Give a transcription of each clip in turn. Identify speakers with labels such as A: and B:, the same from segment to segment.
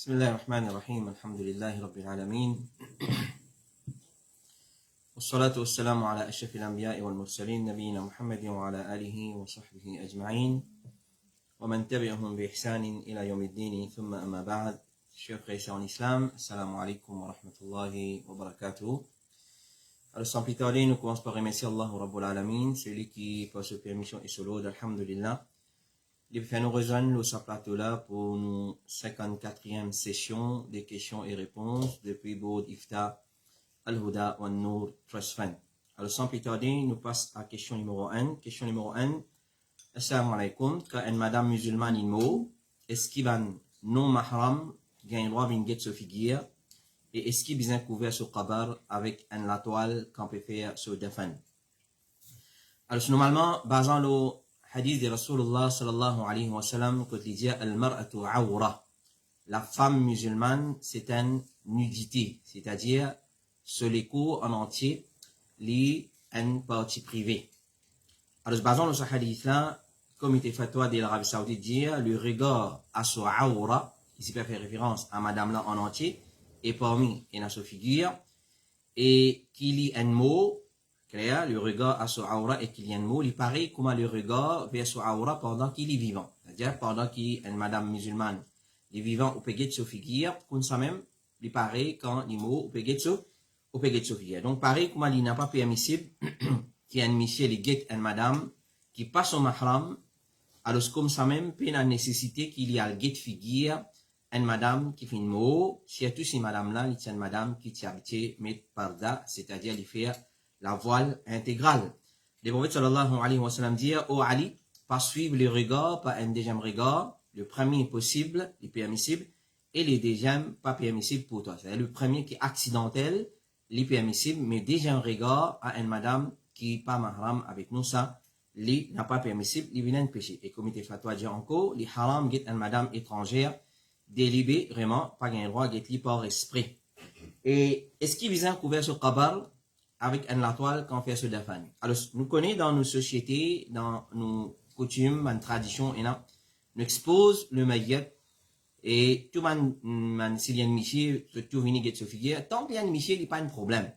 A: بسم الله الرحمن الرحيم الحمد لله رب العالمين والصلاة والسلام على أشرف الأنبياء والمرسلين نبينا محمد وعلى آله وصحبه أجمعين ومن تبعهم بإحسان إلى يوم الدين ثم أما بعد. Chers frères et sœurs en islam, assalamu alaikum wa rahmatullahi wa barakatuh. Alors sans plus tarder, nous commençons par remercier Allah Rabbul Alamin, celui qui par sa permission et solo d'Alhamdulillah, il fait nous rejoindre sur ce plateau-là pour nos 54e session des questions et réponses depuis Boud Ifta Al-Huda wa Nour Trust Fund. Alors sans plus tarder, nous passons à question numéro 1. Question numéro 1. Assalamu alaikum. Quand une madame musulmane est est-ce qu'il va non mahram gagne droit d'une guette sur figure et est-ce qu'il bien couvert sur qabar avec un la toile qu'on peut faire sur défense. Alors normalement, basant le hadith de Rasulullah sallallahu alayhi wa sallam, quand il dit al-mar'atu awra, la femme musulmane c'est une nudité, c'est-à-dire sur les cours en entier, les une partie privée. Alors basant le hadith là, comme il était fatwa de l'Arabie Saoudite dire le regard à son awra, ici peut faire référence à madame là en entier, et parmi et dans sa figure, et qu'il y ait un mot, clair, le regard à son aura et qu'il y ait un mot, il paraît comme le regard vers son aura pendant qu'il est vivant. C'est-à-dire pendant qu'il y a une madame musulmane, il est vivant au péguet de sa figure, comme ça même, il paraît quand il mot au péguet de sa figure. Donc pareil comme il n'a pas permissible, qu'il y a un monsieur, il guette une madame, qui passe au mahram, alors comme ça même, puis la nécessité qu'il y a le guette figure, une madame qui fait une mot, surtout si madame là, il y a une madame qui tient habitué mettre parda, c'est-à-dire il fait la voile intégrale. Le prophète sallallahu alayhi wa sallam dit, ô Ali, pas suivre le regard, pas un deuxième regard, le premier est possible, est permissible, et le deuxième pas permissible pour toi. C'est-à-dire le premier qui est accidentel, est permissible, mais deuxième regard à une madame qui n'est pas mahram avec nous, ça, n'a pas permissible, il vient de péché. Et comme il était fatwa dit encore, les haram guette une madame étrangère, délibérément, pas un droit guette par esprit. Et est-ce qu'il vient couvert sur qabar avec un la toile qu'on fait sur la famille? Alors, nous connaissons dans nos sociétés, dans nos coutumes, nos traditions, et nous expose le maïet, et tout le monde, s'il y a un miché, tout vient de se figure, tant qu'il y a un miché, il n'y a pas de problème.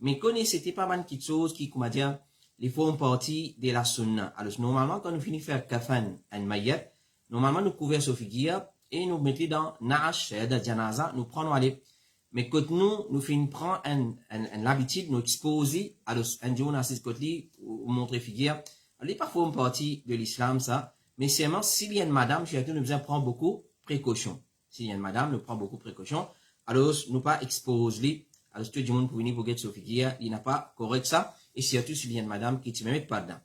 A: Mais connaissez, c'était pas mal de choses qui, comment dire, ils font partie de la sunna. Alors, normalement, quand nous finissons faire kafan, un maïet, normalement, nous couvrons sur figure, et nous mettons dans na'ash, c'est-à-dire janaza, nous prenons aller. Mais quand nous finissons prendre l'habitude, nous exposer, alors, un jour, on a ce côté, ou montrer figure, elle n'est pas une partie de l'islam, ça, mais seulement, s'il y a une madame, surtout, nous devons prendre beaucoup de précautions. S'il y a une madame, nous prenons beaucoup de précautions, alors, nous pas exposer, alors, tout le monde pour venir pour get sur figure, il n'a pas correct ça, et surtout, s'il y a une madame qui ne met pas dedans.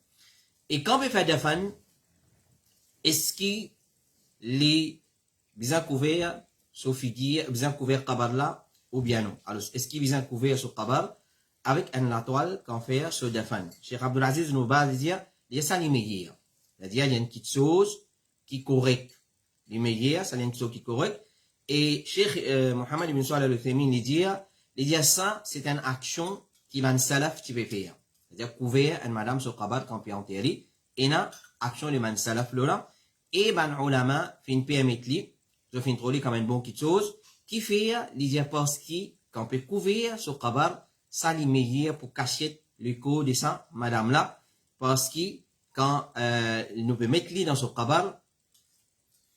A: Et quand on fait des fans, est-ce qu'il les bien couvert sur figure, bien couvert qabar là, ou bien non? Alors, est-ce qu'il vient couvert sur qabar avec un la toile qu'on fait sur des fans? Cheikh Abdulaziz nous va dire, il y a ça les meilleurs. C'est-à-dire, il y a une petite chose qui est correcte. Les meilleurs, ça, il y a une chose qui est correcte. Et Cheikh Mohammed ibn Salih al-Uthaymin, il dit ça, c'est une action qui va une salaf qui peut faire. C'est-à-dire, couvert une madame sur qabar qu'on peut enterrer, et une action de man salaf là, et ben ulama fait une permettre je fais une trolley comme une bonne petite chose, qui fait les parce qu'on peut couvrir sur qabar, ça les meilleurs pour cacher le corps de ça, madame là, parce que quand nous peut mettre dans ce qabar,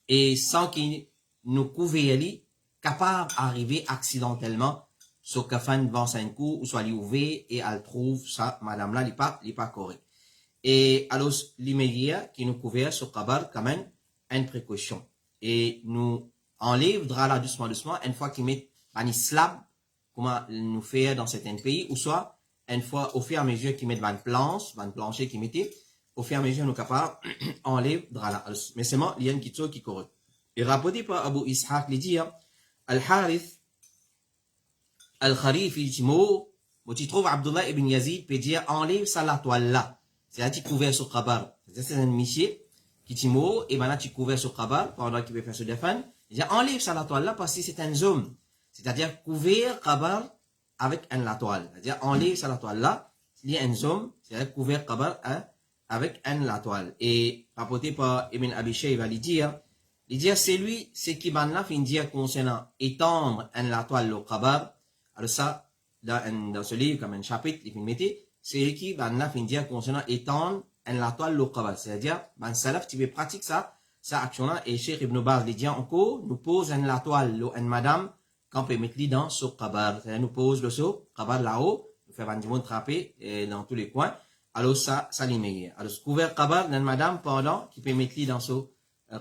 A: et sans qu'il nous couvre capable d'arriver accidentellement, sur kafan devant un coup, ou soit l'ouvert, et elle trouve ça, madame là, il pas correct. Et alors, les meilleurs qui nous couvrent sur qabar, quand même, une précaution. Et nous enlève là doucement, une fois qu'ils mettent un slab, comment nous faire dans certains pays, ou soit, une fois, au fur et à mesure qu'ils mettent une plancher qu'ils mettent, au fur et à mesure, nous sommes capables, enlève là. Mais seulement, il y a une petite chose qui est correcte. Et rapporté par Abu Ishaq, il dit, Al-Harith, Al-Kharifi, tu trouves Abdullah ibn Yazid, peut dire, enlève ça la toile là. C'est-à-dire, couvert sur qabar. C'est un monsieur, qui timo, et maintenant tu couvert sur qabar, pendant qu'il veut faire se défendre, il dit enlève ça la toile là parce que c'est un zoom. C'est-à-dire couvert qabar avec un la toile. C'est-à-dire enlève ça la toile là, il y a un zoom, c'est-à-dire couvert qabar avec un la toile. Et rapporté par Ibn Abi Shayba, il dit Il dit c'est lui, c'est qui ban là fin dire concernant étendre la toile au qabar. Alors ça, dans ce livre, comme un chapitre, il met c'est lui qui ban là fin dire concernant étendre la toile au qabar. C'est-à-dire, ban salaf, tu veux pratiquer ça action là, et Cheikh Ibn Baz, il dit encore, nous pose la toile, madame, qu'on peut mettre dans ce qabar. C'est-à-dire, nous pose le saut, qabar là-haut, nous fait bandimon trapper dans tous les coins. Alors ça l'est meilleur. Alors, couvert qabar, madame, pendant, qui peut mettre dans ce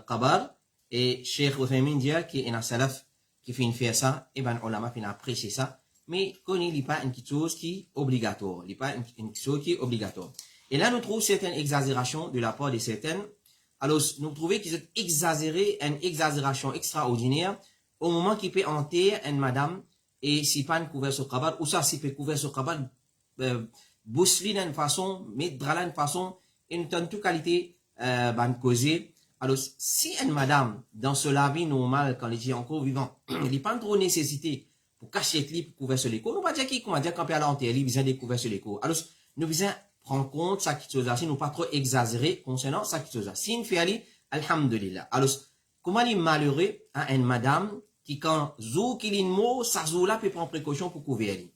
A: qabar. Et Cheikh Uthaymin dit qu'il y a un salaf qui fait faire ça, et ben ulama fait apprécier ça, mais connaît il pas une chose qui est obligatoire, il pas une chose qui est obligatoire. Et là nous trouvons certaines exagérations de la part de certaines. Alors nous trouvons qu'ils ont exagéré une exagération extraordinaire au moment qu'il peut enterrer une madame et si pas une couvert sur qabar ou ça si peut couvert sur qabar bousseler d'une façon, mettre drala d'une façon, et nous donne toute qualité ban causer. Alors, si une madame, dans ce la vie normal, quand elle est encore vivant, elle n'est pas trop nécessité pour cacher le clip, pour couvrir sur l'écho, nous ne va dire qu'on va dire quand elle est enterrée, il besoin de couvrir sur l'écho. Alors, nous besoin prendre compte ça qui chose si nous pas trop exagérer concernant ça qui chose si une fille, alhamdulillah. Alors, comment il est malheureux à une madame qui quand zou qu'il est mot, ça zou là peut prendre précaution pour couvrir elle.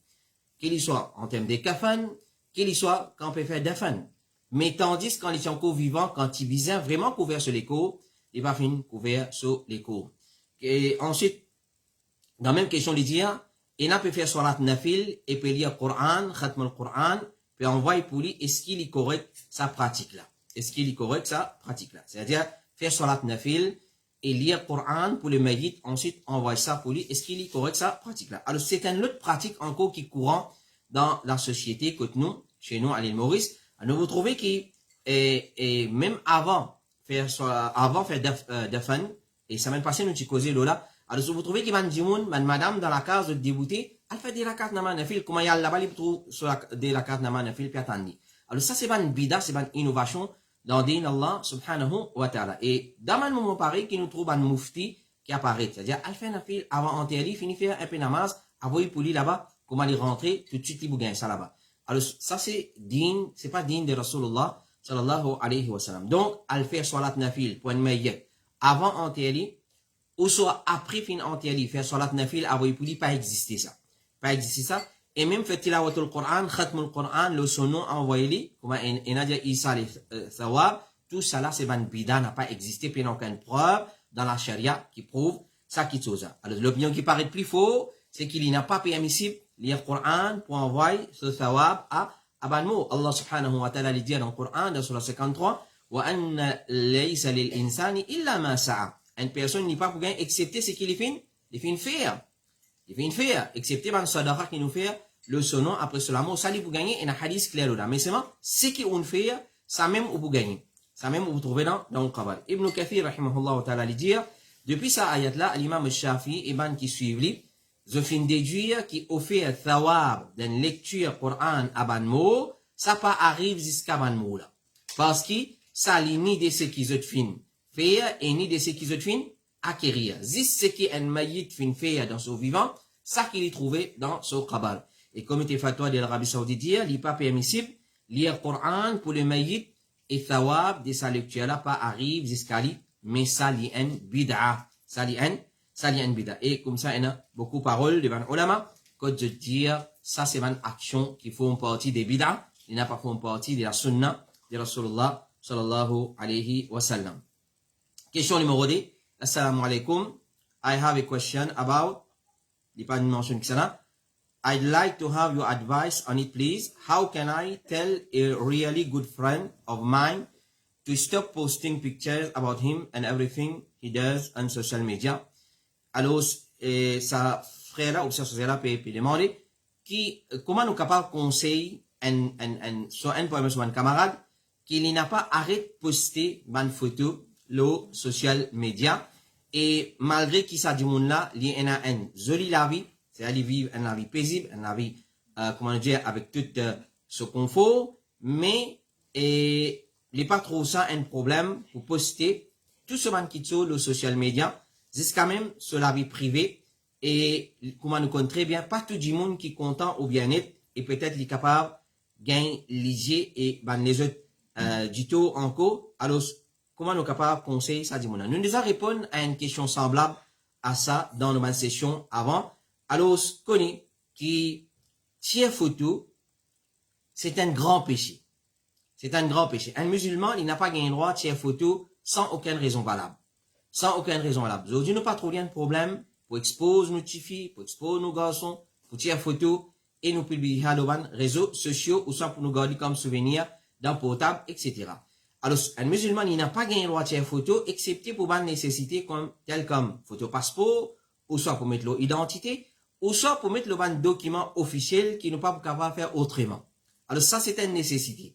A: Qu'il soit en termes de kafan, qu'il soit quand on peut faire dafan. Mais tandis quand il est encore vivant, quand il vient vraiment couvert sur l'écho, il va finir couvert sur l'écho. Et ensuite, dans la même question, il dit, il n'a pas fait salat nafil, et peut lire le Coran, khatm le Coran, puis envoyer pour lui, est-ce qu'il est correct, sa pratique-là? Est-ce qu'il est correct, sa pratique-là? C'est-à-dire, faire salat nafil, et lire le Coran pour le mayit, ensuite envoyer ça pour lui, est-ce qu'il est correct, sa pratique-là? Alors, c'est une autre pratique encore qui est courant dans la société que nous, chez nous, à l'île Maurice. Alors, vous trouvez que même avant faire dafan, et semaine passée, nous avons causé là. Alors, vous trouvez qu'il y a une madame dans la case de débouté, elle fait des rakats nama nafil, comment il y a là-bas, il trouve des rakats nama nafil, puis attendez. Alors, ça, c'est une bida, c'est une innovation dans le din Allah, subhanahu wa ta'ala. Et dans un moment pareil, qui nous trouve un mufti qui apparaît. C'est-à-dire, elle fait nafil avant enterrer, finit faire un peu namaz, avant il pouli là-bas, comment il rentrer, tout de suite, il gagne ça là-bas. Alors, ça, c'est pas digne de Rasulullah, sallallahu alayhi wa sallam. Donc, elle fait salat nafil pour une meilleure avant enterrer, ou soit après fin enterrer, faire salat nafil avant il pouli, pas exister ça. Pas exister ça. Et même fait tilawatul Coran, khatmul Coran, le son nom envoyé, comme on a dit Isa thawab, tout ça là, c'est ban bida, n'a pas existé, puis il n'y a aucune preuve dans la charia qui prouve ça qui chose. Alors, l'opinion qui paraît plus faux, c'est qu'il n'a pas permissible lire le Coran pour envoyer ce thawab à Abanmo. Allah subhanahu wa ta'ala dit dans le Coran, dans Surah 53, wa anna laysa lil insani illa ma sa'a. Une personne n'est pas pour gagner, excepté ce qu'il fait, il fait une faire. Il fait une faire, excepté dans le sadaqa qui nous fait le sonon après cela, ça lui pour gagner, il y a un hadith clair là. Mais seulement, ce qu'on fait, ça même vous gagner. Ça même vous trouvez dans le Qabal. Ibn Kathir, rahimahullah wa ta'ala, dit, depuis sa ayat là, l'imam Shafi, Ibn qui suit, je finis déduire qui offert thawab d'une lecture Coran à Banmo, ça pas arrive jusqu'à Banmo là. Parce que ça n'est ni de ce qu'ils ont fait faire et ni de ce qu'ils ont fait acquérir. Juste ce qui est un maït fin faire dans son vivant, ça qu'il est trouvé dans son Qabal. Et comme était fatwa de l'Arabie Saoudite dire, il n'est pas permissible lire Coran pour le maït et thawab de sa lecture là pas arrive jusqu'à lui, mais ça li en bid'a. Ça li en bid'a. Et comme ça, il y a beaucoup de paroles devant ulama, que de dire, ça c'est une action qui font partie des bid'a, il n'a pas fait partie de la sunna de Rasulullah sallallahu alayhi wa sallam. Question numéro 2. Assalamu alaikum. I have a question about, il n'y a pas de mention que ça. I'd like to have your advice on it, please. How can I tell a really good friend of mine to stop posting pictures about him and everything he does on social media? Alors, sa frère ou sa sœur peut demander comment nous capables de conseiller soit un poème soit un camarade qu'il n'a pas arrêté de poster une photo le social media et malgré qu'il s'agit de monde là, il y a une jolie la vie. C'est-à-dire vivre une vie paisible, une vie, comment dire, avec tout ce confort, mais il n'est pas trop ça un problème pour poster tout ce qui est sur le social media, jusqu'à même sur la vie privée, et comment nous connaît très bien, pas tout le monde qui est content au bien-être, et peut-être il est capable de gagner l'idée et les autres du tout encore. Alors, comment nous capables de conseiller ça dit Nous déjà répondre à une question semblable à ça dans nos sessions avant. Alors, connaît qui tire photo, c'est un grand péché. C'est un grand péché. Un musulman, il n'a pas gagné le droit de tirer photo sans aucune raison valable. Sans aucune raison valable. Aujourd'hui, nous pas trop bien de problème pour exposer nos filles, pour exposer nos garçons, pour tirer photo et nous publier sur les réseaux sociaux ou soit pour nous garder comme souvenir dans le portable, etc. Alors, un musulman, il n'a pas gagné le droit de tirer photo, excepté pour une nécessité telle comme photo passeport, ou soit pour mettre l'identité, ou soit pour mettre le document officiel qui n'est pas capable de faire autrement. Alors, ça, c'est une nécessité.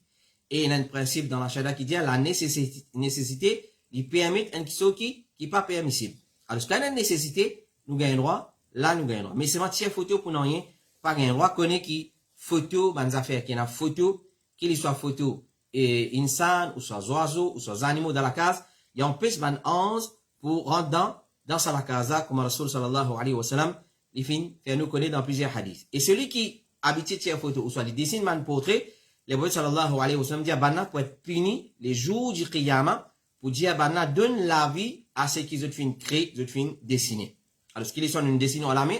A: Et il y a un principe dans la Sharia qui dit la nécessité, il permet une chose qui n'est pas permissible. Alors, quand il y a une nécessité, nous gagnons droit, là, nous gagnons droit. Mais c'est ma tirer photo pour nous rien, pas gagner droit, connaît qui photo, bonnes affaires, qui y a photo, qu'il soit photo, et insan, ou soit oiseaux, ou soit animaux dans la case, il y a un peu de 11 pour rentrer dans sa casa, comme Rasul sallallahu alayhi wa sallam, il finit, faire nous connaître dans plusieurs hadiths. Et celui qui habite tirer photo, ou soit il dessine un portrait, le prophète sallallahu alayhi wa sallam dit, Banna pour être puni les jours du Qiyamah, pour dire, Banna donne la vie à ceux qui ont fait créer, qui ont fait dessiner. Alors, ce qu'il soit une dessinée à la main,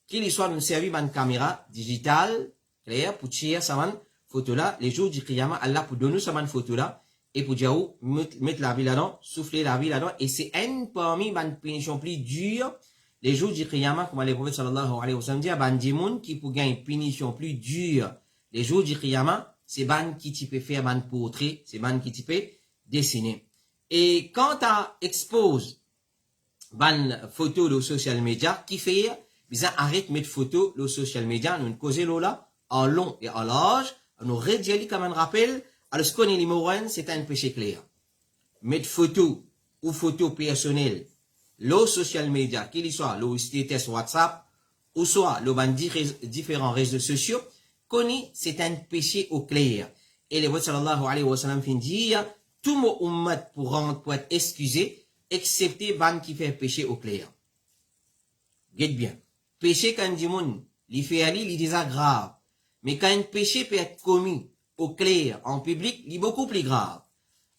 A: qu'il soit une service d'une caméra digitale, claire, pour tirer sa photo là, les jours du Qiyamah, Allah pour donner sa photo là, et pour dire, mettre la vie là-dedans, souffler la vie là-dedans, et c'est une parmi une punition plus dure, les jours du Qiyamah, comme le prophète sallallahu alayhi wa sallam dit, ban dimoun qui pour gagner une punition plus dure, les jours du Qiyamah, c'est ban qui tu peux faire ban portrait, c'est ban qui tu peux dessiner. Et quand tu exposes ban photo de social media, qui fait, bien arrête de mettre photo de social media, nous causer là, en long et en large, nous rédiger comme un rappel, alors ce qu'on est les c'est un péché clair. Mettre photo ou photo personnelle, le social media, qu'il soit le status WhatsApp, ou soit le ban différents réseaux sociaux, connaît, c'est un péché au clair. Et le prophète sallallahu alayhi wa sallam fin dire, tout mon ummat pour être excusé, excepté ban qui fait péché au clair. Guette bien. Péché quand dit moun, il fait aller, il est déjà grave. Mais quand un péché peut être commis au clair, en public, il est beaucoup plus grave.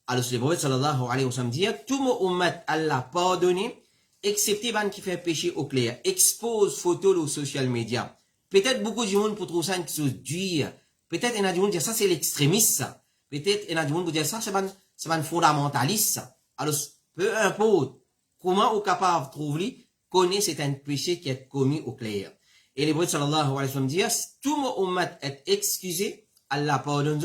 A: Alors, le prophète sallallahu alayhi wa sallam dit, tout mon ummat Allah pardonné, excepté ban qui fait péché au clair, expose photo aux social media. Peut-être beaucoup de monde pour trouver ça une chose dure. Peut-être il y a du monde qui dit ça c'est l'extrémiste, ça. Peut-être il y a du monde qui dit ça c'est un fondamentaliste, ça. Alors, peu importe comment on est capable de trouver, connaît c'est un péché qui est commis au clair. Et le prophète sallallahu alayhi wa sallam dit, tout le monde est excusé, Allah pardonne,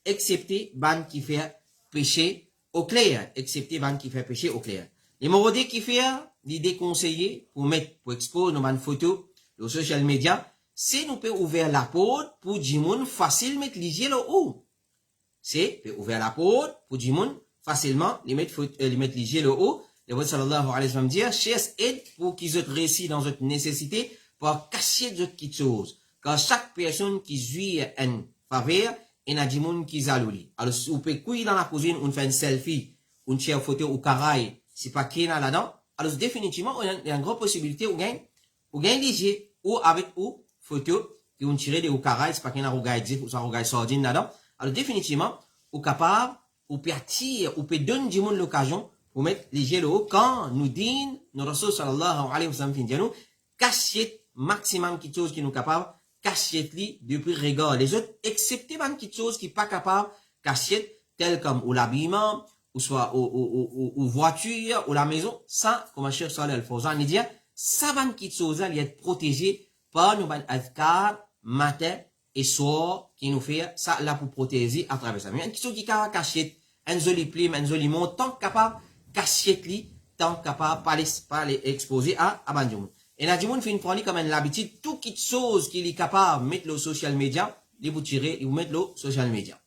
A: excepté ban qui fait péché au clair, excepté ban qui fait péché au clair. Les morodés qui fait, l'idée conseillée pour mettre, pour exposer nos photos, aux social media, c'est nous peut ouvrir la porte pour dire facile mettre les le haut. C'est peut ouvrir la porte pour dire facilement les mettre les le haut. Le prophète sallallahu alayhi wa sallam dit, cherche aide pour qu'ils aient réussi dans cette nécessité pour cacher de petites choses. Car chaque personne qui jouit une faveur, il y a des gens qui zalouli. Alors, si vous pouvez couiller dans la cuisine, on fait une selfie, on tire une photo au caraï, c'est pas qu'il y a là-dedans. Alors, définitivement, il y a une grande possibilité où gagne les ou avec ou photo qui ont tiré des caraïs, c'est pas qu'il y a un regard ou un regard sordine là-dedans. Alors, définitivement, ou capable, ou peut attirer, ou peut donner du monde l'occasion pour mettre les yeux là-haut quand nous disons, nous Rasul sallallahu alayhi wa sallam fin nous, cachette maximum quelque chose qui nous capable, cachette li depuis regard les autres, excepté même quelque chose qui pas capable, cachette, tel comme ou l'habillement, ou soit ou voiture, ou la maison, ça, comme Cheikh Saleh Al-Fawzan dit, ça va quelque chose, il est protégé par nos adhkar, matin et soir, qui nous fait ça là pour protéger à travers ça. Mais une question qui a cachette, un joli plume, un joli mot, tant capable, cachette li, tant capable, pas les exposer à abandon. Et là, du monde fait une prendre comme l'habitude, tout quelque chose qu'il est capable de mettre le social media, il vous tirer, il vous mettre le social media.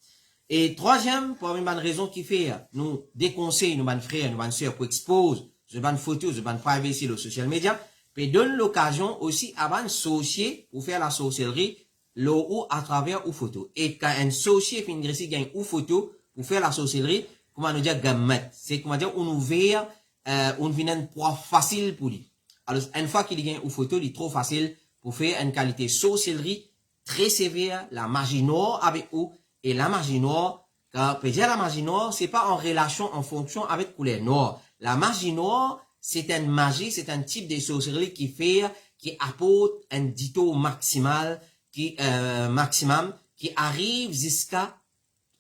A: Et troisième, pour une bonne raison qui fait, nous déconseille, nos bonnes frères, nos bonnes sœurs, pour exposer, ce bonnes photos, ce bonnes privacy, le social media, puis donne l'occasion aussi à un associé pour faire la sorcellerie, ou à travers ou photo. Et quand un associé fait une grécie gagne ou photo pour faire la sorcellerie, comment nous dire gammet, c'est comment dire, on ouvert, on vient un poids facile pour lui. Alors, une fois qu'il gagne ou photo, il est trop facile pour faire une qualité sorcellerie très sévère, la magie noire avec ou, et la magie noire, Car, peut dire la magie noire, c'est pas en relation, en fonction avec couleur noire. La magie noire, c'est une magie, c'est un type de sorcellerie qui apporte un dito maximum, qui arrive jusqu'à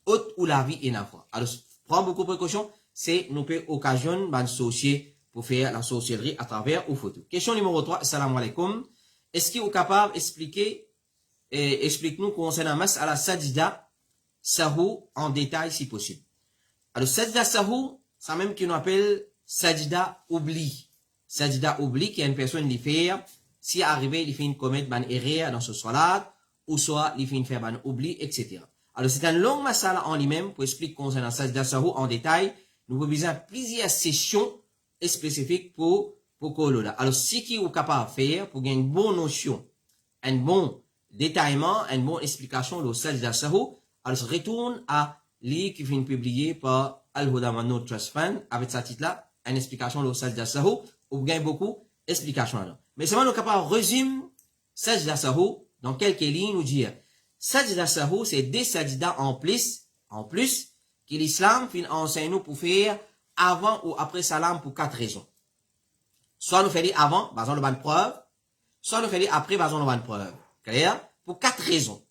A: haute où la vie est n'a pas. Alors, prends beaucoup de précautions, c'est, nous peut occasionner, ben, sorcier pour faire la sorcellerie à travers ou photo. Question numéro 3, assalamu alaikum. Est-ce qu'il est capable d'expliquer, explique-nous concernant mas'ala sajda sahou en détail si possible. Alors, sajda sahou, c'est même qu'on appelle sajda oubli. Sajda oubli, qui est une personne qui fait, si arrivé, il fait une commettre ban erreur dans ce salat, ou soit il fait une faire ban oubli, etc. Alors, c'est une longue masala en lui-même pour expliquer concernant sajda sahou en détail. Nous avons besoin de plusieurs sessions spécifiques pour Kolola. Alors, ce qui est capable de faire pour gagner une bonne notion, un bon détaillement, une bonne explication de sajda sahou, alors se retourne à livre qui vient publié par Al-Huda Mano Trust Fund avec sa titre-là, une explication de sajda sahou, où vous gagnez beaucoup d'explications là. Mais c'est vraiment capable de résumer sajda sahou dans quelques lignes nous dire sajda sahou, c'est des sajda en plus, que l'islam enseigne nous pour faire avant ou après salam pour 4 raisons. Soit nous faisons avant, basant le ban preuve, soit nous faisons après, basant le ban preuve. Clair? Pour 4 raisons.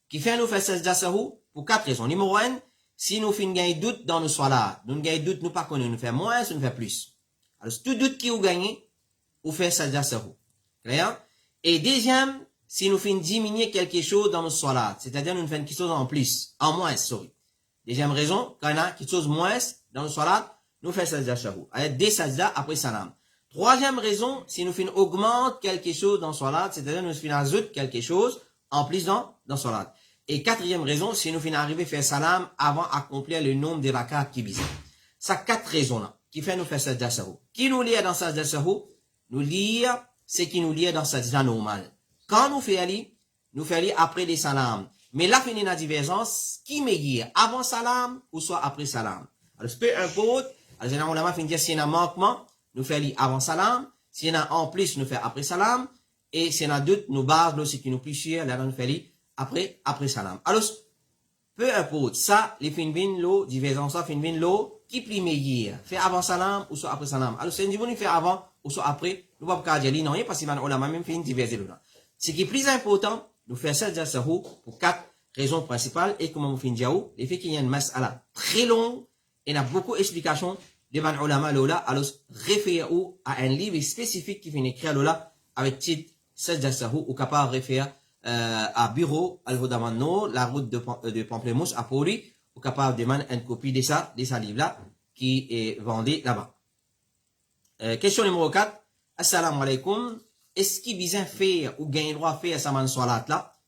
A: Qui fait nous faire sajda sahou? Pour 4 raisons. Numéro 1, si nous faisons gagner doute dans nos salat, nous gagnons doute, nous pas connaissons, nous faisons moins, nous faisons plus. Alors, tout doute qui vous gagnez, vous faites sajda sahou. Clair? Et deuxième, si nous faisons diminuer quelque chose dans nos salat, c'est-à-dire nous faisons quelque chose en plus, en moins, sorry. Deuxième raison, quand on a quelque chose moins dans nos salat, nous faisons sajda sahou. Avec des sajda après salam. Troisième raison, si nous faisons augmente quelque chose dans salat, c'est-à-dire nous faisons ajoute quelque chose en plus dans salat. Et quatrième raison, si nous faisons arriver à faire salam avant d'accomplir le nombre de rakats qui visent. Ça 4 raisons-là, qui fait nous faire sajda sahou. Qui nous lie dans sajda sahou? Nous lire ce qui nous lie dans sajda normal. Quand nous faisons ali, nous faisons ali après les salam. Mais là, il y a une divergence, qui me lie avant salam ou soit après salam. Alors, peu importe, alors, généralement, on va dire s'il y a un manquement, nous faisons avant salam, s'il y en a en plus, nous faisons après salam, et s'il y en a d'autres, nous basons, ce qui nous plus cher, là, nous faisons après salam. Alors, peu importe, ça, les fin bin lo, divergence, fin bin lo, qui plie meilleur, fait avant salam, ou soit après salam. Alors, c'est une divine fait avant, ou soit après, nous ne pouvons pas dire, non, parce que on a même fait une divergence là. Ce qui est plus important, nous faisons sajda sahou pour 4 raisons principales, et comment nous faisons le fait qu'il y a une mas'ala très longue, et il y a beaucoup d'explications, devant ulama lola, alors référez-vous à un livre spécifique qui vient écrire lola avec titre sajda sahou ou capable de référer à bureau Al-Huda Mano, la route de Pamplemousse à Pori, ou capable de demander une copie de ça livre là qui est vendu là-bas. Question numéro 4. Assalamu alaikum. Est-ce qu'il vient faire ou gagne droit à faire sa salat là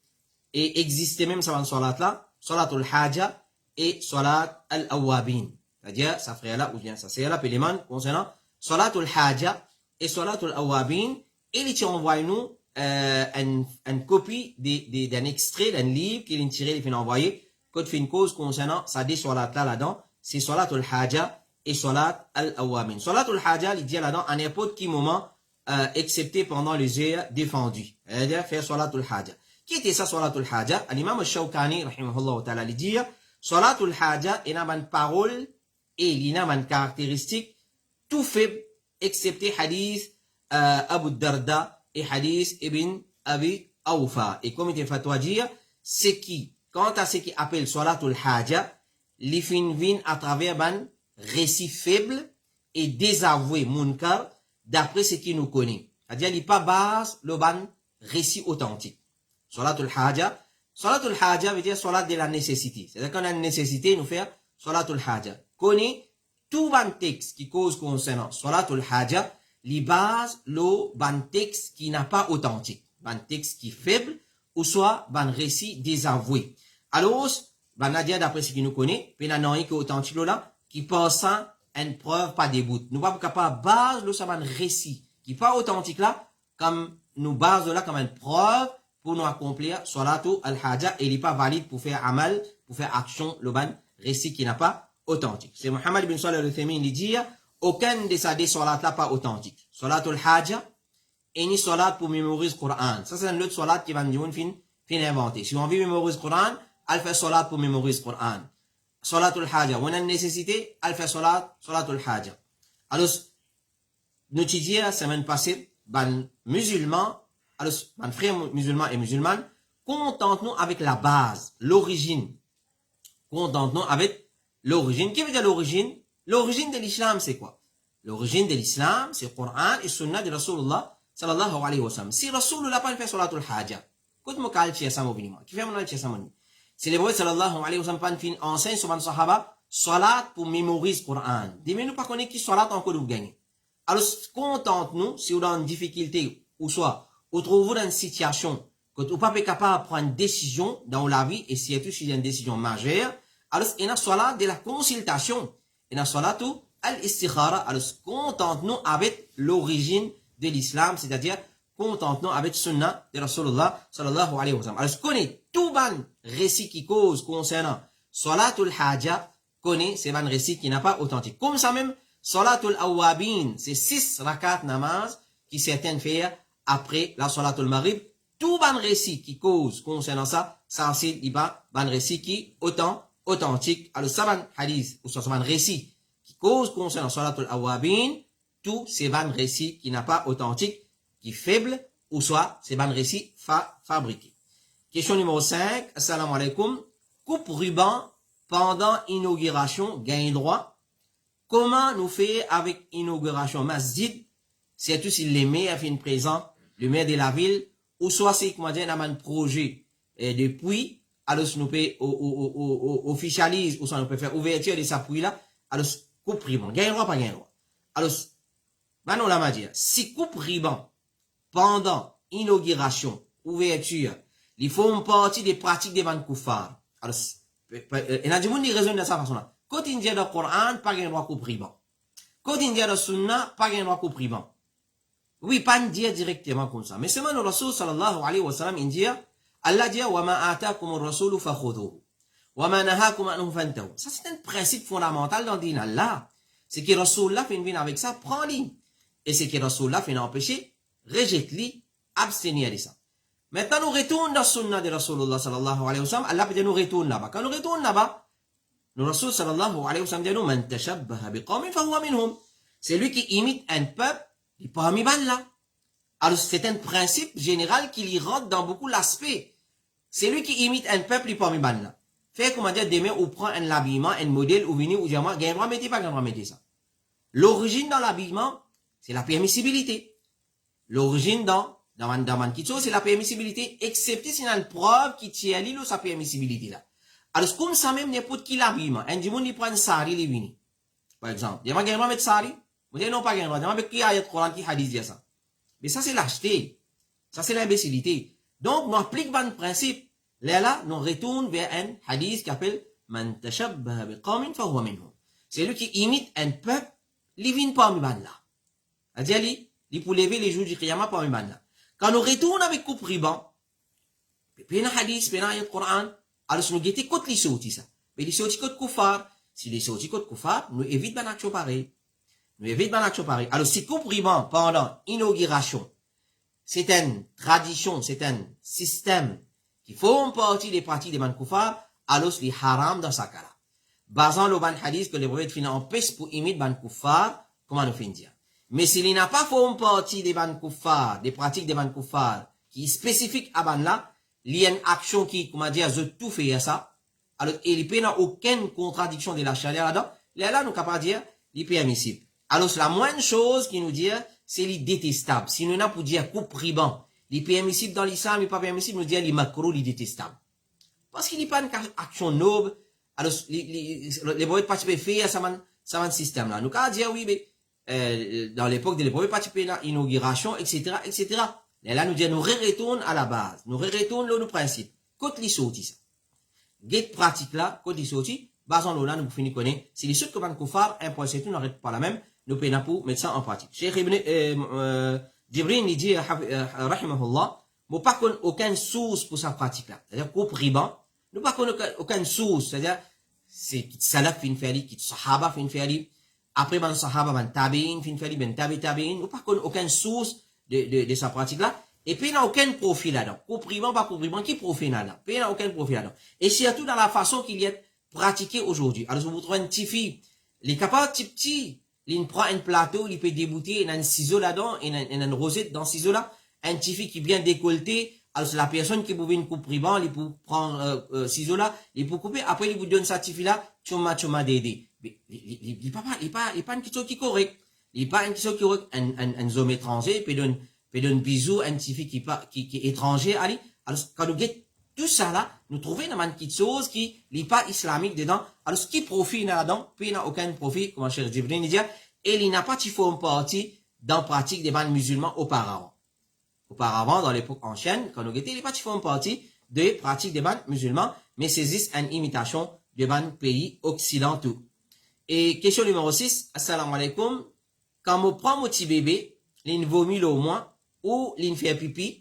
A: et exister même sa salat là, salatul haja et salat al-awwabin. C'est-à-dire, ça ferait là, ou bien ça c'est là, puis les man, concernant Salatul Haja et Salatul Awabin, et il envoie nous une copie d'un extrait d'un livre qu'il a tiré, il a envoyé, code fait une cause concernant ça dit Salat là-dedans, c'est Salatul Haja et Salat Al-Awabin. Salatul Haja, il dit là-dedans, à n'importe quel moment, excepté pendant les heures défendues. C'est-à-dire, faire Salatul Haja. Qui était ça, Salatul Haja? L'imam al-Shawkani, rahimahullah ta'ala, il dit, Salatul Haja, il y a une parole, et il y a une caractéristique tout faible, excepté hadith Abu Darda et hadith Ibn Abi Awfa. Et comme il est fatwa dire, c'est qui, quant à ce qui appelle Salatul Haja, les fin vin à travers un récit faible et désavoué munkar, d'après ce qui nous connaît. C'est-à-dire, il n'y a pas base le ban récit authentique. Salatul Haja veut dire salat de la nécessité. C'est-à-dire qu'on a une nécessité, nous faire Salatul Haja. Connaît tout ban texte qui cause concernant Salatul Haja, les bases le ban texte qui n'a pas authentique. Ban texte qui est faible, ou soit ban récit désavoué. Alors, ban nadia d'après ce qui nous connaît, puis n'a qui authentique là, qui passe une preuve pas débout. Nous pas capable base le ban récit qui pas authentique là, comme nous base là comme une preuve pour nous accomplir Salatul Haja, et il n'est pas valide pour faire amal, pour faire action le ban récit qui n'a pas authentique. C'est Mohammed bin Salih al-Uthaymin qui dit, aucun de ces deux salats là pas authentique. Salatul Haja, et ni salat pour mémoriser le Coran. Ça, c'est un autre salat qui va nous fin inventer. Si on veut mémoriser le Coran, elle fait salat pour mémoriser le Coran. salatul haja. On a une nécessité, elle fait salatul haja. Alors, nous disons la semaine passée, ben musulmans, alors, ben frères musulmans et musulmanes, contente-nous avec la base, l'origine. Contente-nous avec l'origine. Qui veut dire l'origine? L'origine de l'islam, c'est quoi? L'origine de l'islam, c'est le Coran et Sunna de Rasulullah sallallahu alayhi wa sallam. Si Rasulullah n'a pas fait salatul haja, qu'est-ce que tu fais ça, mon binima? Qui fait mon alchi ça, mon si les prophètes sallallahu alayhi wa sallam pas fin enseigne sur les sahaba, salat pour mémoriser le Coran. Dis-nous pas connaître qui salat encore vous gagner. Alors, contente-nous, si vous êtes en difficulté, ou soit, vous trouvez dans une situation, que vous n'êtes pas capable de prendre une décision dans la vie, et si c'est une décision majeure, alors, il y a salat de la consultation. Il y a salat tout, al-istikhara. Alors, contente-nous avec l'origine de l'islam, c'est-à-dire, contente-nous avec sunna de Rasulullah sallallahu alayhi wa sallam. Alors, connaît tout ban récit qui cause concernant salatul haja, connaît c'est ban récit qui n'a pas authentique. Comme ça même, salatul awabin, c'est 6 rakat namaz qui certaines font après la salatul maghrib. Tout ban récit qui cause concernant ça, c'est ban récit qui authentique. Alors, ça ban hadith, ou ça ban récit qui cause concernant salatul awabin, tout c'est ban récit qui n'a pas authentique, qui est faible, ou soit c'est ban récit fabriqué. Question numéro 5, assalamu alaikum. Coupe ruban pendant inauguration, gagne droit. Comment nous faire avec inauguration masjid? C'est tout si les maires viennent présent, le maire de la ville, ou soit c'est comment dire, un projet depuis, alors nous peut officialise, ou soit nous peut faire ouverture de sa puits là, alors coupe ruban, gagne droit, pas gagne droit. Alors, maintenant la m'a dit, si coupe ruban pendant inauguration, ouverture, ils font partie des pratiques des Vankoufar. Alors, il y a des gens qui raisonnent de cette façon-là. Quand il dit dans le Coran, pas de droit coupe ruban. Quand il dit dans le Sunna, pas de droit coupe ruban. Oui, pas dire directement comme ça. Mais c'est le Rasul sallallahu alayhi wa sallam, il dit, Allah dit, wa ma atakum ar-rasulu fakhudhuhu. Wa ma nahakum anhu fantahu. Ça, c'est un principe fondamental dans le din Allah. C'est que Rasulullah fait une vie avec ça, prends-li. Et c'est que Rasulullah fait une empêcher, rejette-li, abstenir de ça. Maintenant, nous retournons dans le sunna de Rasulullah sallallahu alayhi wa sallam. Allah peut dire nous retournons là-bas. Quand nous retournons là-bas, le Rasul sallallahu alayhi wa sallam dit nous, man tashabbaha biqawmin fahuwa minhum. C'est lui qui imite un peuple, il peut parmi là. Alors, c'est un principe général qui y rentre dans beaucoup l'aspect. C'est lui qui imite un peuple, il peut parmi là. Fait comment dire, demain, on prend un habillement, un modèle, ou venir, ou dire, moi, gagne droit, mettez pas, gagne droit, mettez ça. L'origine dans l'habillement, c'est la permissibilité. L'origine dans Kitso, c'est la permissibilité, excepté s'il y a une preuve qui tient à l'île sa permissibilité là. Alors, comme ça même, n'importe qui l'habillement, un dimanche, il prend un sari, il vient. Par exemple, il y a un gagnant avec sari, vous dites non, pas gagnant, il y a un qui a ayat Coran qui hadith dit ça. Mais ça, c'est l'acheter. Ça, c'est l'imbécilité. Donc, nous appliquons un principe. Là, nous retournons vers un hadith qui appelle Man tashabbaha biqawmin fahuwa minhum. C'est lui qui imite un peuple, il vient parmi là. C'est-à-dire, il pour lever les jours du Qiyamah parmi là. Quand nous retournons avec coupe ruban, puis un hadith, puis un ayat Coran, alors nous guettons contre les sautis ça. Mais les sautis contre koufar, si les sautis contre koufar, nous évitons une action pareille. Nous évitons une action pareille. Alors si coupe ruban pendant inauguration, c'est une tradition, c'est un système qui font partie des pratiques des man koufar, alors c'est haram dans sa cas. Basant le ban hadith que les prophètes finissent en pêche pour imiter ban koufar, comment nous finissons dire? Mais s'il n'a pas fait partie des ban koufar, des pratiques des ban koufar, qui est spécifique à ban là, il y a une action qui, comment dire, je tout fait ça, alors il n'y a aucune contradiction de la charia là-dedans, là, nous capable dire, il est permissible. Alors, la moindre chose qui nous dit, c'est les détestable. Si nous n'avons pas pour dire coupe ruban, il est permissible dans l'islam, il n'est pas permissible, nous dire les macros, les détestables. Parce qu'il n'y a pas une action noble, alors, les prophètes participent faire ça, un système là. Nous capable dire, oui, mais, dans l'époque de l'époque, participer à l'inauguration, etc., etc. Et là, nous disons, nous retournons à la base. Nous retournons le principe. Quand les sorties, ça. Get pratique là, quand les sorties, basant là, nous finissons connaître. Si les choses que van koufar, un point c'est tout, n'arrête pas la même, nous payons pour mettre ça en pratique. Cheikh Ibn, Jibril, il dit, rahimahullah, nous pas connaître aucune source pour sa pratique là. C'est-à-dire, coupe riban, nous pas connaître aucune source. C'est-à-dire, c'est qui salaf fin fali, qui sahaba fin fali, après, ben, sahaba, ben, tabi'in, fin fali, ben, tabi'in, nous pas connaître aucune source de sa pratique là. Et puis, il n'y a aucun profil là-dedans. Coupe ruban, pas coupe ruban, qui profil là-dedans? Puis, il n'y a aucun profil là-dedans. Et surtout dans la façon qu'il y a pratiquer aujourd'hui. Alors, vous trouvez une petite fille, il est capable, petit, il prend un plateau, il peut débouter, il a un ciseau là-dedans, il a une rosette dans ce ciseau-là, un petit fille qui est bien décolleté, alors c'est la personne qui pouvait une coupe ruban, il peut prendre ciseau là, il peut couper, après il vous donne sa petite fille là, tchoma dédé. Mais il est pas une question qui est correcte. Il est pas une question qui est correcte. Un homme étranger peut donner bisou à une petite fille qui est étranger, allez. Alors, quand nous guettons tout ça là, nous trouvons une petite chose qui n'est pas islamique dedans. Alors, ce qui profite là-dedans, puis il n'a aucun profit, comme cher Djibril dit, et il n'a pas de forme partie dans la pratique des bandes musulmans auparavant. Auparavant, dans l'époque ancienne, quand nous guettons, il n'est pas de forme partie de pratique des bandes musulmans, mais saisissent une imitation des bandes pays occidentaux. Et question numéro 6, assalamu alaikum, quand on prend mon petit bébé, il vomit au moins, ou il fait pipi,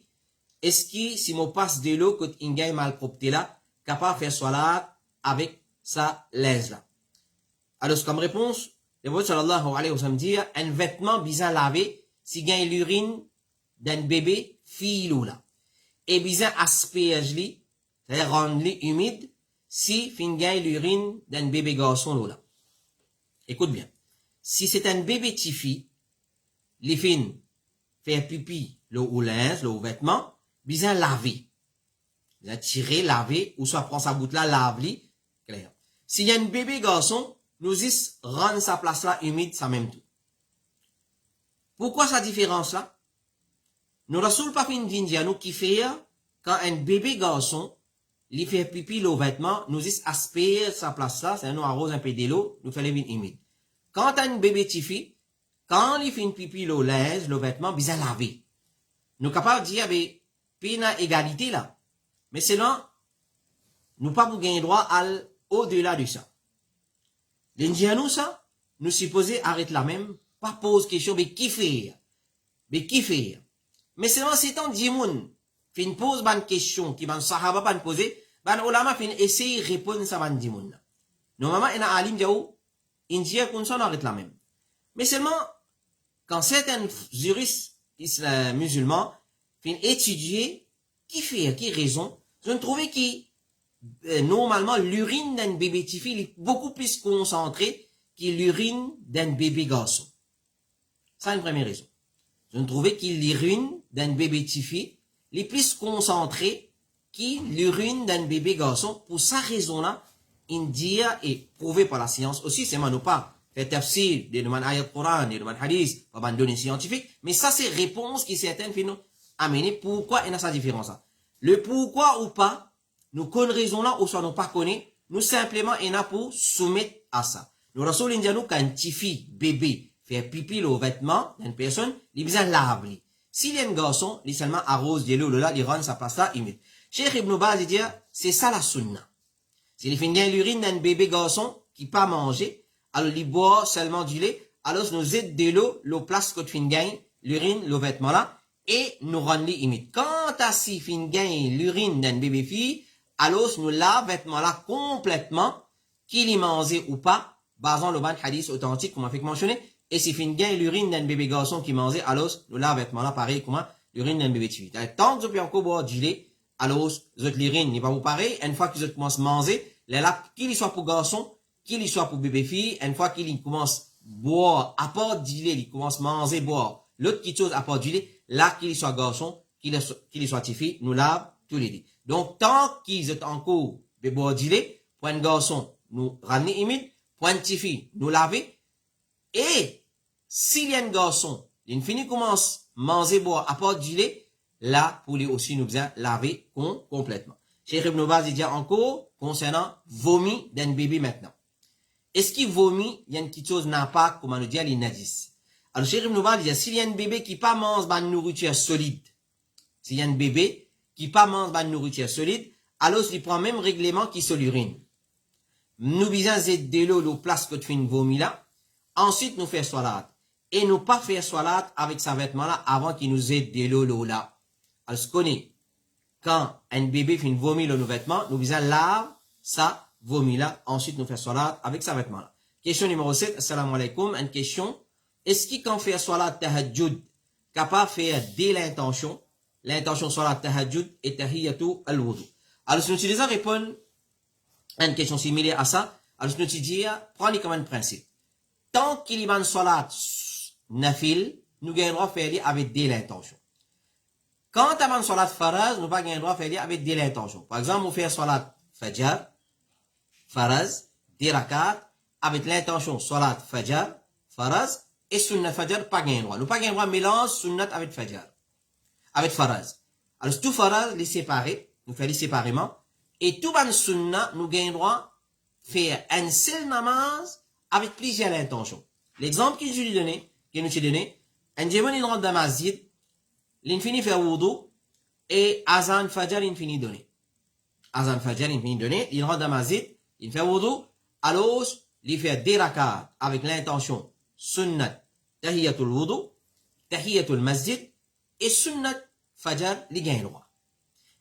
A: est-ce que si on passe de l'eau quand il gagne mal propre là, capable de faire salat avec sa laisse là? Alors, comme réponse, le prophète sallallahu alayhi wa sallam dit, un vêtement bien lavé, si gagne l'urine d'un bébé, filou là. Et bien asperge-li, c'est-à-dire rendre-li humide, si fin gagne l'urine d'un bébé garçon là. Écoute bien. Si c'est un bébé tifi, les fins faire pipi, le ou linge, le vêtement, bien laver. Bien tirer, laver, ou soit prendre sa boute là, lave-li, clair. S'il y a un bébé garçon, nous y rendre sa place là humide, ça même tout. Pourquoi sa différence là? Nous rasoul pas fin d'india, nous qui fait, quand un bébé garçon, il fait pipi, le vêtement, nous y aspire sa place là, c'est nous arrose un peu de l'eau, nous fait les vins humides. Quand un bébé tifi, quand il fait une pipi, le linge, le vêtement, bien laver. Nous capables de dire, pina égalité là. Mais sinon, nous pas pour gagner droit au-delà de ça. L'Indianou ça, nous supposons arrêter là même, pas pose question, mais qui faire? Mais qui faire? Mais sinon, c'est tant d'imoun, fin pose ban question, qui ban sahaba ban poser, ban ulama fin essayer répondre ça ban d'imoun. Normalement, il y a un alim diaou, Indien qu'on s'en arrête là même. Mais seulement, quand certains juristes musulmans fin étudier, qui fait, qui raison, je ne trouvais que normalement l'urine d'un bébé tifi est beaucoup plus concentrée que l'urine d'un bébé garçon. Ça, une première raison. Je ne trouvais que l'urine d'un bébé tifi est plus concentrée que l'urine d'un bébé garçon. Pour sa raison-là, India est prouvé par la science aussi, c'est nous pas faire tafsir, des demandes ayat Coran, des demandes hadith, pas de données scientifiques, mais ça c'est réponse qui certaines fait nous amener pourquoi il y a sa différence là. Le pourquoi ou pas, nous connaissons raison là ou soit nous pas connaissons, nous simplement il y a pour soumettre à ça. Nous rasoul India nous quand tifi bébé fait pipi le vêtement d'une personne, il besoin lave li. S'il y a un garçon, il seulement arrose de l'eau là, il rend sa place là humide. Cheikh Ibn Baz dit c'est ça la sunna. Si il finit l'urine d'un bébé garçon qui pas manger, alors il boit seulement du lait, alors nous aide de l'eau place que tu gagne l'urine, le vêtement là, et nous rend humide. Quand à si fin gagne l'urine d'un bébé fille, alors nous lave vêtement là complètement, qu'il y mangé ou pas, basant le ban hadith authentique, comme on fait mentionner, et si fin gagne l'urine d'un bébé garçon qui mangeait, alors nous lave vêtement là pareil, comment l'urine d'un bébé fille. Tant que vous pouvez encore boire du lait, alors votre l'urine n'est pas vous pareil, une fois que vous commencez à manger, là, qu'il soit pour garçon, qu'il soit pour bébé fille, une fois qu'il commence à boire, à part du lait, il commence à manger, boire, l'autre qui chose à part du lait, là, qu'il soit garçon, qu'il soit fille, nous lave tous les deux. Donc, tant qu'ils sont encore de boire du lait, pour un garçon, nous ramener humide, pour un petit fille, nous laver, et, s'il y a un garçon, il finit commence à manger, boire, à part du lait, là, pour lui aussi, nous besoin laver complètement. Cheikh Ibn Baz dit encore, concernant vomi d'un bébé maintenant. Est-ce qu'il vomit, il y a une petite chose n'a pas, comme on le dit, il najis. Alors, Cheikh Ibn Baz dit, s'il y a un bébé qui pas mange de nourriture solide, s'il y a un bébé qui pas mange de nourriture solide, alors il prend même règlement qui se l'urine. Nous besoin de l'eau, place que tu fais une vomi là. Ensuite, nous faire salat. Et nous pas faire salat avec sa vêtement là avant qu'il nous aide de l'eau là. Alors, ce qu'on est, quand un bébé fait une vomi dans nos vêtements, nous besoin laver ça vomi là, ensuite nous faire salat avec sa vêtement là. Question numéro 7, assalamu alaikum, une question. Est-ce qu'il quand fait salat tahajjud, capable de faire dès l'intention salat tahajjud et tahiyatu al-wudu? Alors, si nous utilisons répondre une question similaire à ça, alors nous te dis, prends-les comme un principe. Tant qu'il y a une salat nafil, nous gagnons droit faire avec de l'intention. Quand tu as une salat faraz, nous pas gagnons droit faire avec de l'intention. Par exemple, on fait salat fajr, faraz, 10 rakat, avec l'intention salat fajr, faraz, et sunnat fajr, pas gagnons droit. Nous pas gagnons droit mélange sunnat avec fajr, avec faraz. Alors, tout faraz, les séparer, nous faisons les séparément, et tout ban sunnah, nous gagnons droit faire un seul namaz avec plusieurs intentions. L'exemple que je lui donné, que nous t'ai donné, un diamant il rentre dans la masjid, l'infini fait wudu, et azan fajr l'infini donné. Azan fajr l'infini donné, il rentre dans la masjid, il fait wudu, alors il fait des rakats avec l'intention sunnat tahiyatul wudu, tahiyatul masjid, et sunnat fajr li gagne droit.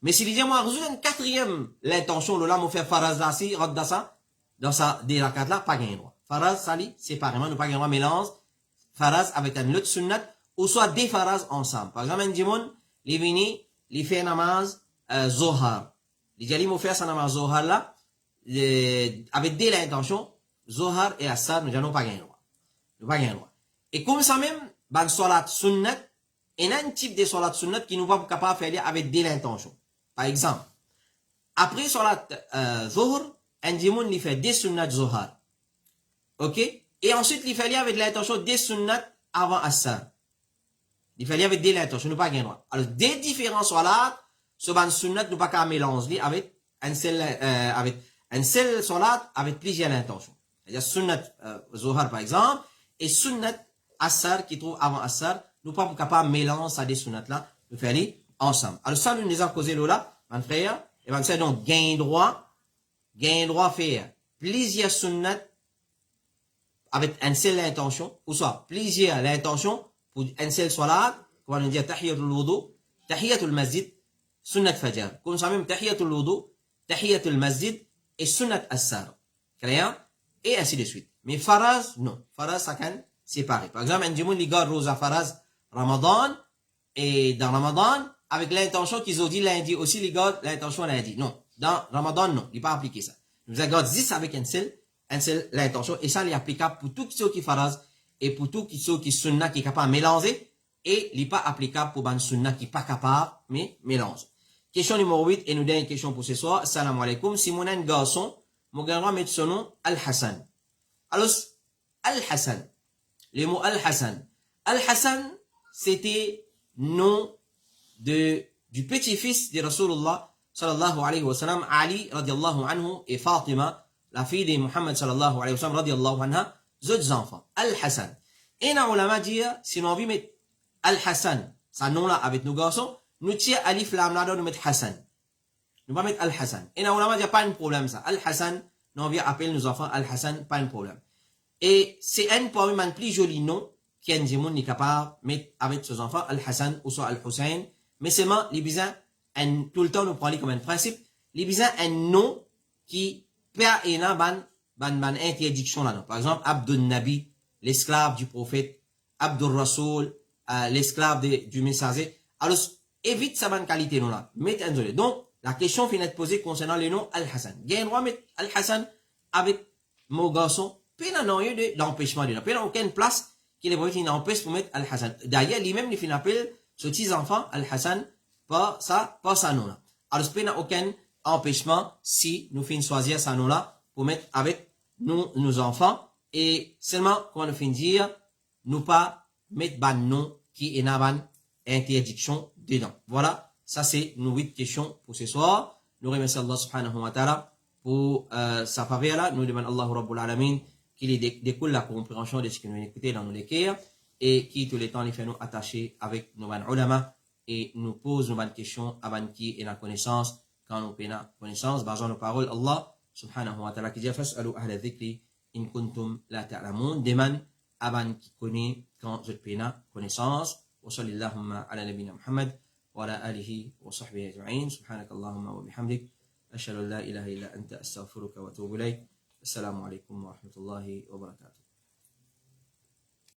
A: Mais si les gens ont une quatrième l'intention, le lame fait faraz là, si, rentre dans ça, des rakats là, pas gagne droit. Faraz, sali, séparément, nous pas gagne droit, mélange, faraz avec un autre sunnat, ou soit des faraz ensemble. Par exemple, un dimon, les vini, les fait namaz, zohar. Les gens, ils m'ont fait ça namaz zohar là, avec des l'intention, zohar et assad, nous n'avons pas gagne droit. Nous pas gagne droit. Et comme ça même, ban salat sunnat, il y a un type de salat sunnat qui nous va capable de faire avec des l'intention. Par exemple, après salat zuhr, un dimon il fait des sunnat zuhar. Ok? Et ensuite, il fait avec l'intention des sunnat avant assar. Il fait avec des l'intention, nous pas gagner droit. Alors, des différents salats, ce ban sunnat nous pas qu'à mélanger avec un seul salat avec plusieurs intentions. C'est-à-dire sunnat zuhar par exemple, et sunnat assar qui trouve avant assar, nous pas capable de mélanger ça des sunnat là, nous faire ensemble. Alors ça, nous les avons causé là, mon frère, et mon frère, donc, gain droit faire plusieurs sunnat avec une seule intention, ou soit plusieurs l'intention pour une seule salat, comme on dit tahiyatul wudu, tahiyatul masjid, sunnat fajr. Comme ça même tahiyatul wudu, tahiyatul masjid et sunnat assar. Clair? Et ainsi de suite. Mais faraz, non. Faraz, ça can séparer. Par exemple, un dimoun, il garde rosa faraz Ramadan, et dans Ramadan, avec l'intention qu'ils ont dit lundi aussi, les gars, l'intention lundi. Non. Dans Ramadan, non. Il n'est pas appliqué ça. Nous avons 10 avec un seul l'intention. Et ça, il est applicable pour tout ce qui est faraz et pour tout ce qui est sunna qui est capable de mélanger. Et il n'est pas applicable pour ban sunna qui n'est pas capable de mélanger. Question numéro 8, et nous donne une question pour ce soir. Salam alaikum. Si mon un garçon, mon garçon met son nom Al-Hassan. Alors, Al-Hassan. Le mot Al-Hassan. Al-Hassan, c'était nom du petit-fils de Rasulullah sallallahu alayhi wa sallam, Ali radiallahu anhu et Fatima, la fille de Muhammad sallallahu alayhi wa sallam radiallahu anha, deux enfants. Al-Hassan. Et nous ulama dit, si nous envie mettre Al-Hassan, ça nom là avec nos garçons, nous tirons alif lam là, nous mettons Hassan. Nous va mettre Al-Hassan. Et nous ulama dit, pas un problème ça. Al-Hassan, nous envie appeler nos enfants Al-Hassan, pas un problème. Et c'est un parmi les plus jolis noms qui est un est capable de mettre avec ses enfants Al-Hassan ou soit Al-Hussein. Mais seulement, les bisans, tout le temps, nous prenons comme un principe, les bisans, un nom qui perd une ban interdiction là. Par exemple, Abdul Nabi, l'esclave du prophète, Abdul Rasoul, l'esclave du messager. Alors, évite sa bonne qualité non là. Mettez un zolé. Donc, la question finit de poser concernant le nom Al-Hassan. Gain droit mettre Al-Hassan avec mon garçon. Pas non de l'empêchement de pas aucune place qui les prophètes n'empêche pour mettre Al-Hassan. D'ailleurs, lui-même, il finit appelle ce petit enfant Al-Hassan pas ça nom là. Alors, il n'y a aucun empêchement si nous finissons choisir ça nom là pour mettre avec nos enfants et seulement quand nous finissons dire nous pas mettre ban nom qui est ban interdiction dedans. Voilà, ça c'est nos 8 questions pour ce soir. Nous remercions Allah subhanahu wa ta'ala pour sa faveur là. Nous demandons Allah Rabbul Alamin qu'il découle la compréhension de ce que nous écoutons dans nos lectures et qui tout le temps les fait nous attacher avec nos ban ulama et nous pose nos bonnes questions avant qui est la connaissance quand nous prenons connaissance basant nos paroles Allah subhanahu wa ta'ala qui dit fas'alu ahla dhikri in kuntum la ta'lamun demande avant qui connaît quand je prenons connaissance wa sallallahu ala nabina Muhammad wa ala alihi wa sahbihi ajma'in subhanakallahumma wa bihamdik ashhadu an la ilaha illa anta astaghfiruka wa atubu ilayk assalamu alaikum wa rahmatullahi wa barakatuh.